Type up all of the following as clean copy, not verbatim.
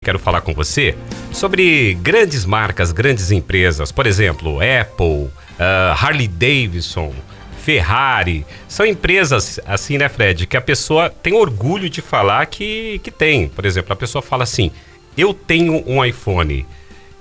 quero falar com você sobre grandes marcas, grandes empresas, por exemplo, Apple, Harley Davidson, Ferrari. São empresas assim, né, Fred, que a pessoa tem orgulho de falar que tem. Por exemplo, a pessoa fala assim, eu tenho um iPhone,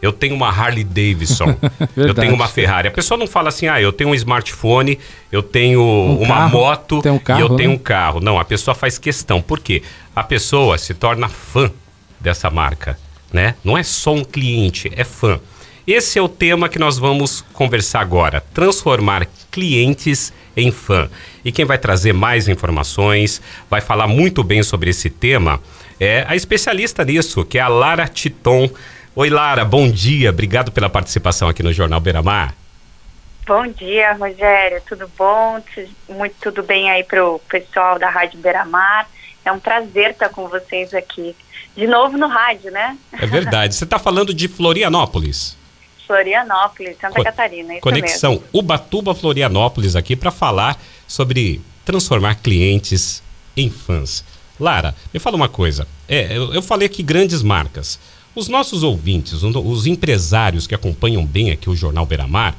eu tenho uma Harley Davidson, eu tenho uma Ferrari. A pessoa não fala assim, eu tenho um smartphone, eu tenho uma moto e eu tenho um carro. Não, a pessoa faz questão. Por quê? A pessoa se torna fã dessa marca, né? Não é só um cliente, é fã. Esse é o tema que nós vamos conversar agora. Transformar clientes em fã. E quem vai trazer mais informações, vai falar muito bem sobre esse tema, é a especialista nisso, que é a Lara Titon. Oi, Lara, bom dia. Obrigado pela participação aqui no Jornal Beira-Mar. Bom dia, Rogério. Tudo bom? Tudo bem aí pro pessoal da Rádio Beira-Mar. É um prazer estar com vocês aqui. De novo no rádio, né? É verdade. Você está falando de Florianópolis. Florianópolis, Santa Catarina, isso Conexão mesmo. Ubatuba-Florianópolis aqui para falar sobre transformar clientes em fãs. Lara, me fala uma coisa. Eu falei aqui grandes marcas. Os nossos ouvintes, os empresários que acompanham bem aqui o Jornal Beira-Mar,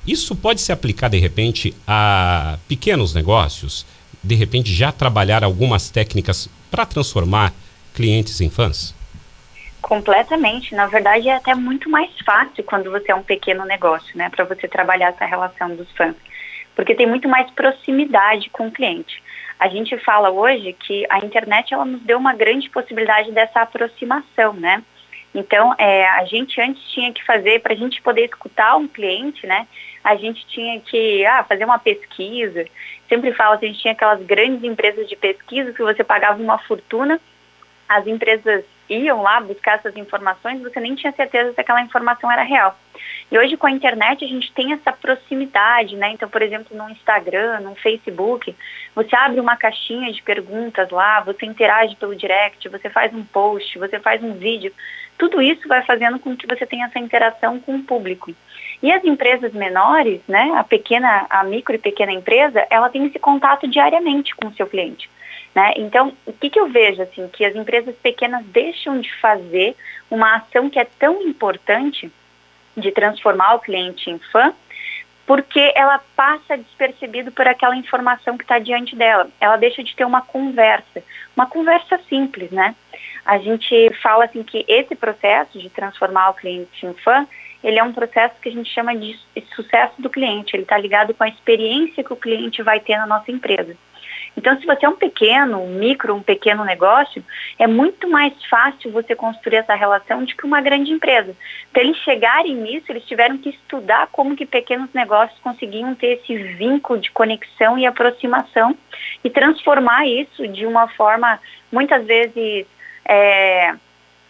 isso pode se aplicar, de repente, a pequenos negócios? De repente, já trabalhar algumas técnicas para transformar clientes em fãs? Completamente. Na verdade, é até muito mais fácil quando você é um pequeno negócio, né? Para você trabalhar essa relação dos fãs. Porque tem muito mais proximidade com o cliente. A gente fala hoje que a internet, ela nos deu uma grande possibilidade dessa aproximação, né? Então, a gente antes tinha que fazer, para a gente poder escutar um cliente, né? A gente tinha que fazer uma pesquisa. Sempre falo que a gente tinha aquelas grandes empresas de pesquisa que você pagava uma fortuna, as empresas iam lá buscar essas informações, você nem tinha certeza se aquela informação era real. E hoje com a internet a gente tem essa proximidade, né? Então, por exemplo, no Instagram, no Facebook, você abre uma caixinha de perguntas lá, você interage pelo direct, você faz um post, você faz um vídeo. Tudo isso vai fazendo com que você tenha essa interação com o público. E as empresas menores, né? A micro e pequena empresa, ela tem esse contato diariamente com o seu cliente. Né? Então, o que eu vejo, assim, que as empresas pequenas deixam de fazer uma ação que é tão importante de transformar o cliente em fã, porque ela passa despercebido por aquela informação que está diante dela. Ela deixa de ter uma conversa simples, né? A gente fala assim que esse processo de transformar o cliente em fã, ele é um processo que a gente chama de sucesso do cliente. Ele está ligado com a experiência que o cliente vai ter na nossa empresa. Então, se você é um pequeno negócio, é muito mais fácil você construir essa relação do que uma grande empresa. Para eles chegarem nisso, eles tiveram que estudar como que pequenos negócios conseguiam ter esse vínculo de conexão e aproximação e transformar isso de uma forma, muitas vezes,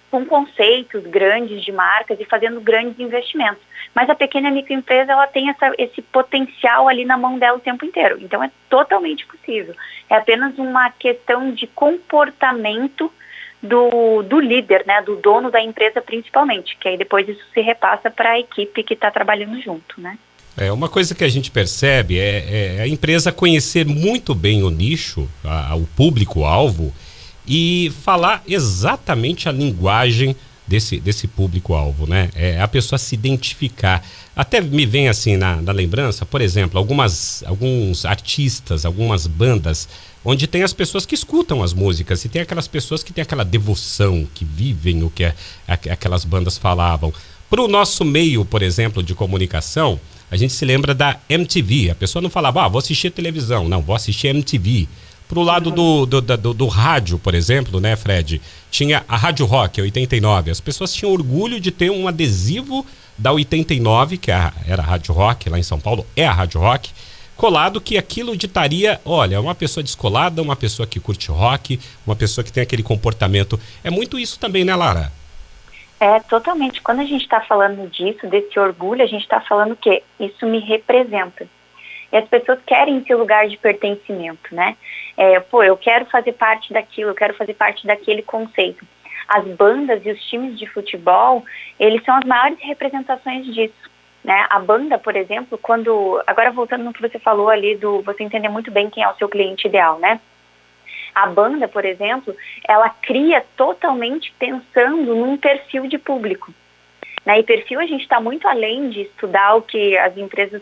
com conceitos grandes de marcas e fazendo grandes investimentos. Mas a pequena e microempresa, ela tem esse potencial ali na mão dela o tempo inteiro. Então, é totalmente possível. É apenas uma questão de comportamento do líder, né, do dono da empresa principalmente, que aí depois isso se repassa para a equipe que está trabalhando junto, né? Uma coisa que a gente percebe é a empresa conhecer muito bem o nicho, o público-alvo, e falar exatamente a linguagem desse público-alvo, né? A pessoa se identificar. Até me vem assim na lembrança, por exemplo, alguns artistas, algumas bandas, onde tem as pessoas que escutam as músicas e tem aquelas pessoas que têm aquela devoção, que vivem o que aquelas bandas falavam. Para o nosso meio, por exemplo, de comunicação, a gente se lembra da MTV. A pessoa não falava, vou assistir a televisão. Não, vou assistir a MTV. Pro lado do rádio, por exemplo, né, Fred? Tinha a Rádio Rock, a 89. As pessoas tinham orgulho de ter um adesivo da 89, que era a Rádio Rock, lá em São Paulo, é a Rádio Rock, colado que aquilo ditaria, olha, uma pessoa descolada, uma pessoa que curte rock, uma pessoa que tem aquele comportamento. É muito isso também, né, Lara? Totalmente. Quando a gente está falando disso, desse orgulho, a gente está falando que isso me representa. E as pessoas querem esse lugar de pertencimento, né? Eu quero fazer parte daquilo, eu quero fazer parte daquele conceito. As bandas e os times de futebol, eles são as maiores representações disso, né? A banda, por exemplo, agora voltando no que você falou ali, você entender muito bem quem é o seu cliente ideal, né? A banda, por exemplo, ela cria totalmente pensando num perfil de público. Né? E perfil a gente está muito além de estudar o que as empresas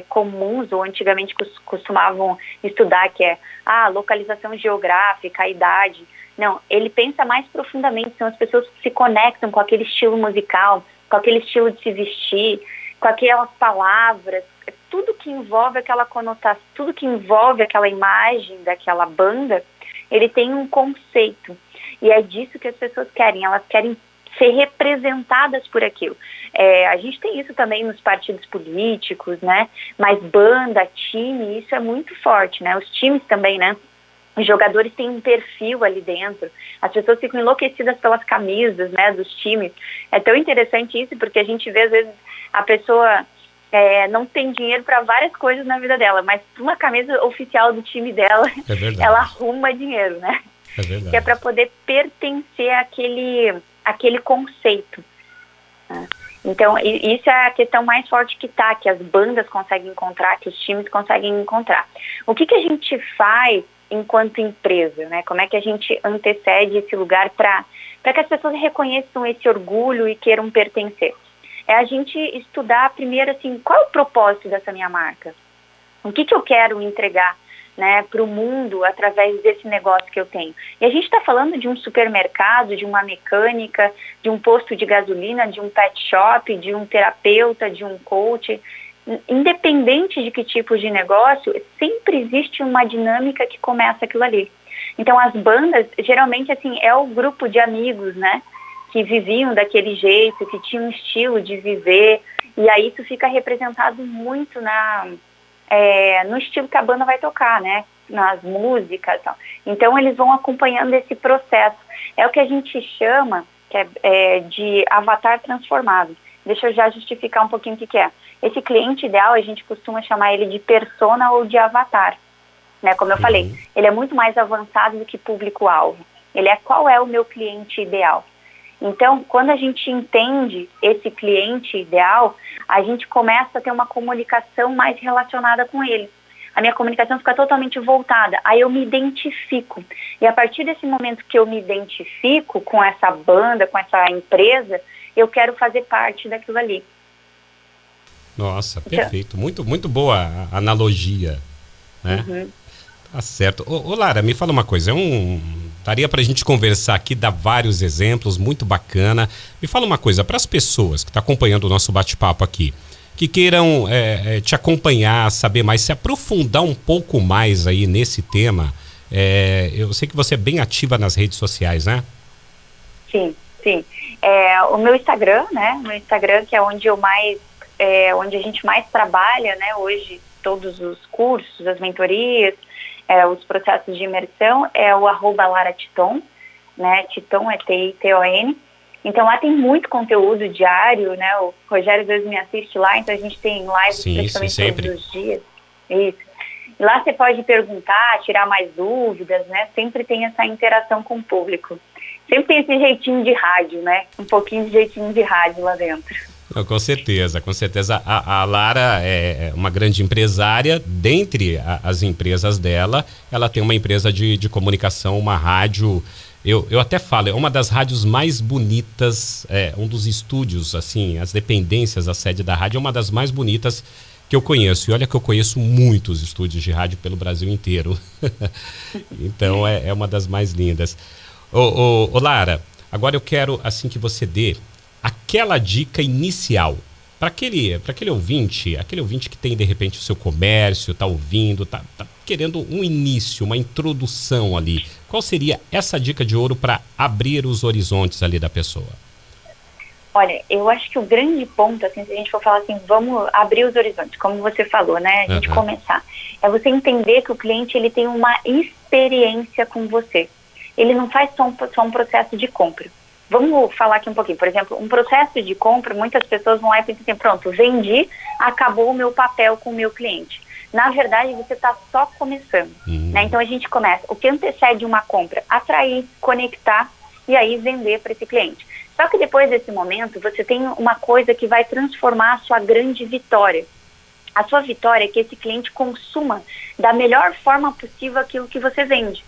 comuns ou antigamente costumavam estudar, que é a localização geográfica, a idade. Não, ele pensa mais profundamente, são as pessoas que se conectam com aquele estilo musical, com aquele estilo de se vestir, com aquelas palavras, tudo que envolve aquela conotação, tudo que envolve aquela imagem daquela banda, ele tem um conceito. E é disso que as pessoas querem, elas querem ser representadas por aquilo. A gente tem isso também nos partidos políticos, né? Mas banda, time, isso é muito forte, né? Os times também, né? Os jogadores têm um perfil ali dentro. As pessoas ficam enlouquecidas pelas camisas, né, dos times. É tão interessante isso, porque a gente vê, às vezes, a pessoa não tem dinheiro para várias coisas na vida dela, mas uma camisa oficial do time dela, ela arruma dinheiro, né? É verdade. Que é para poder pertencer àquele conceito. Né? Então, isso é a questão mais forte que as bandas conseguem encontrar, que os times conseguem encontrar. O que a gente faz enquanto empresa, né? Como é que a gente antecede esse lugar para que as pessoas reconheçam esse orgulho e queiram pertencer? É a gente estudar primeiro, assim, qual é o propósito dessa minha marca? O que eu quero entregar, né, para o mundo através desse negócio que eu tenho? E a gente está falando de um supermercado, de uma mecânica, de um posto de gasolina, de um pet shop, de um terapeuta, de um coach. Independente de que tipo de negócio, sempre existe uma dinâmica que começa aquilo ali. Então, as bandas, geralmente, assim, é o grupo de amigos, né, que viviam daquele jeito, que tinham um estilo de viver, e aí isso fica representado muito no estilo que a banda vai tocar, né, nas músicas e tal. Então, eles vão acompanhando esse processo. É o que a gente chama de avatar transformado. Deixa eu já justificar um pouquinho o que é. Esse cliente ideal, a gente costuma chamar ele de persona ou de avatar. Né? Como eu falei, ele é muito mais avançado do que público-alvo. Ele é qual é o meu cliente ideal. Então, quando a gente entende esse cliente ideal, a gente começa a ter uma comunicação mais relacionada com ele. A minha comunicação fica totalmente voltada. Aí eu me identifico. E a partir desse momento que eu me identifico com essa banda, com essa empresa, eu quero fazer parte daquilo ali. Nossa, perfeito. Muito, muito boa a analogia, né? Uhum. Tá certo. Ô Lara, me fala uma coisa, daria pra gente conversar aqui, dar vários exemplos, muito bacana. Me fala uma coisa, para as pessoas que estão acompanhando o nosso bate-papo aqui, que queiram te acompanhar, saber mais, se aprofundar um pouco mais aí nesse tema, eu sei que você é bem ativa nas redes sociais, né? Sim. O meu Instagram, né? Meu Instagram, que é onde onde a gente mais trabalha, né? Hoje, todos os cursos, as mentorias, os processos de imersão, é o @LaraTiton, né? Titon é T-I-T-O-N. Então lá tem muito conteúdo diário, né? O Rogério às vezes me assiste lá, então a gente tem lives praticamente todos os dias. Isso. E lá você pode perguntar, tirar mais dúvidas, né? Sempre tem essa interação com o público. Sempre tem esse jeitinho de rádio, né? Um pouquinho de jeitinho de rádio lá dentro. Com certeza, com certeza. A Lara é uma grande empresária. Dentre as empresas dela, ela tem uma empresa de comunicação, uma rádio. Eu até falo, é uma das rádios mais bonitas, um dos estúdios, assim, as dependências, a sede da rádio é uma das mais bonitas que eu conheço. E olha que eu conheço muitos estúdios de rádio pelo Brasil inteiro. Então é uma das mais lindas. Ô Lara, agora eu quero assim que você dê aquela dica inicial para aquele ouvinte que tem de repente o seu comércio, está ouvindo, tá querendo um início, uma introdução ali. Qual seria essa dica de ouro para abrir os horizontes ali da pessoa? Olha, eu acho que o grande ponto, assim, se a gente for falar assim, vamos abrir os horizontes, como você falou, né? A gente começar. É você entender que o cliente, ele tem uma experiência com você. Ele não faz só um processo de compra. Vamos falar aqui um pouquinho. Por exemplo, um processo de compra, muitas pessoas vão lá e pensam assim, pronto, vendi, acabou o meu papel com o meu cliente. Na verdade, você está só começando. Né? Então, a gente começa. O que antecede uma compra? Atrair, conectar e aí vender para esse cliente. Só que depois desse momento, você tem uma coisa que vai transformar a sua grande vitória. A sua vitória é que esse cliente consuma da melhor forma possível aquilo que você vende.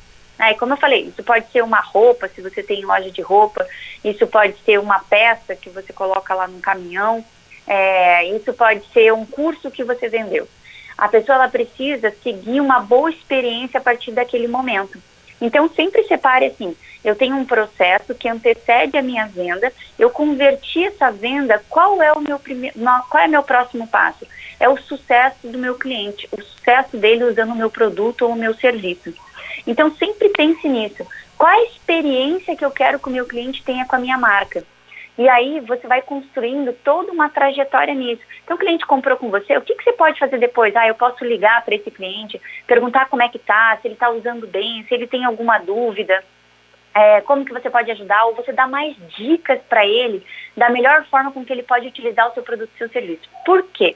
Como eu falei, isso pode ser uma roupa, se você tem loja de roupa, isso pode ser uma peça que você coloca lá no caminhão, isso pode ser um curso que você vendeu. A pessoa ela precisa seguir uma boa experiência a partir daquele momento. Então, sempre separe assim, eu tenho um processo que antecede a minha venda, eu converti essa venda, qual é o meu próximo passo? É o sucesso do meu cliente, o sucesso dele usando o meu produto ou o meu serviço. Então, sempre pense nisso. Qual é a experiência que eu quero que o meu cliente tenha com a minha marca? E aí, você vai construindo toda uma trajetória nisso. Então, o cliente comprou com você, o que você pode fazer depois? Eu posso ligar para esse cliente, perguntar como é que tá, se ele está usando bem, se ele tem alguma dúvida, como que você pode ajudar, ou você dá mais dicas para ele da melhor forma com que ele pode utilizar o seu produto e seu serviço. Por quê?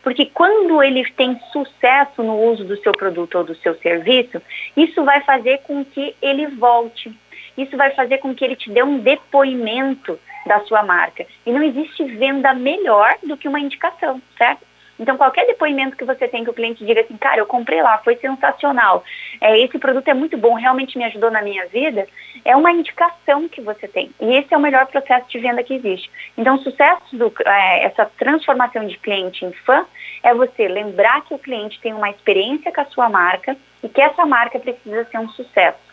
Porque quando ele tem sucesso no uso do seu produto ou do seu serviço, isso vai fazer com que ele volte. Isso vai fazer com que ele te dê um depoimento da sua marca. E não existe venda melhor do que uma indicação, certo? Então, qualquer depoimento que você tem que o cliente diga assim, cara, eu comprei lá, foi sensacional, esse produto é muito bom, realmente me ajudou na minha vida, é uma indicação que você tem. E esse é o melhor processo de venda que existe. Então, o sucesso, essa transformação de cliente em fã, é você lembrar que o cliente tem uma experiência com a sua marca e que essa marca precisa ser um sucesso.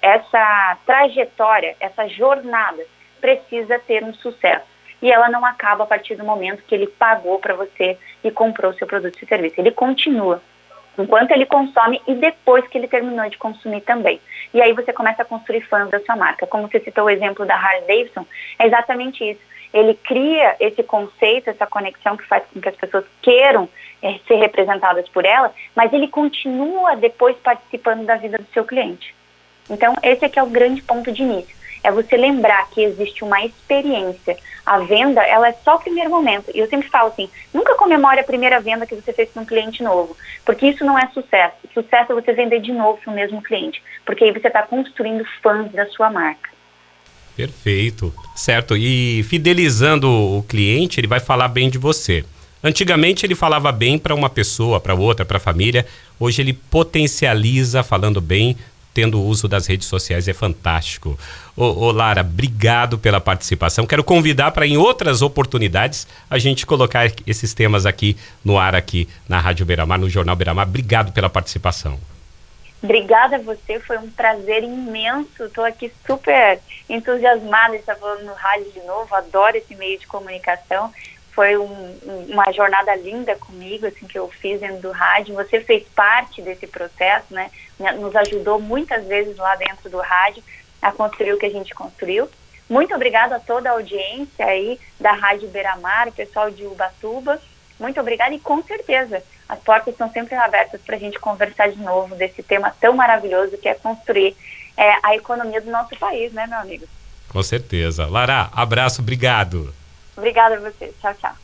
Essa trajetória, essa jornada precisa ter um sucesso. E ela não acaba a partir do momento que ele pagou para você e comprou o seu produto e serviço. Ele continua enquanto ele consome e depois que ele terminou de consumir também. E aí você começa a construir fãs da sua marca. Como você citou o exemplo da Harley Davidson, é exatamente isso. Ele cria esse conceito, essa conexão que faz com que as pessoas queiram ser representadas por ela, mas ele continua depois participando da vida do seu cliente. Então, esse aqui é o grande ponto de início. É você lembrar que existe uma experiência. A venda, ela é só o primeiro momento. E eu sempre falo assim, nunca comemore a primeira venda que você fez para um cliente novo, porque isso não é sucesso. Sucesso é você vender de novo para o mesmo cliente, porque aí você está construindo fãs da sua marca. Perfeito, certo. E fidelizando o cliente, ele vai falar bem de você. Antigamente ele falava bem para uma pessoa, para outra, para a família. Hoje ele potencializa falando bem, tendo o uso das redes sociais, é fantástico. Ô Lara, obrigado pela participação. Quero convidar para em outras oportunidades a gente colocar esses temas aqui no ar, aqui na Rádio Beira-Mar, no Jornal Beira-Mar. Obrigado pela participação. Obrigada a você, foi um prazer imenso. Estou aqui super entusiasmada de estar falando no rádio de novo, adoro esse meio de comunicação. Foi uma jornada linda comigo, assim, que eu fiz dentro do rádio. Você fez parte desse processo, né? Nos ajudou muitas vezes lá dentro do rádio a construir o que a gente construiu. Muito obrigada a toda a audiência aí da Rádio Beira-Mar, o pessoal de Ubatuba. Muito obrigada e com certeza as portas estão sempre abertas para a gente conversar de novo desse tema tão maravilhoso que é construir a economia do nosso país, né, meu amigo? Com certeza. Lara, abraço, obrigado. Obrigada a você. Tchau, tchau.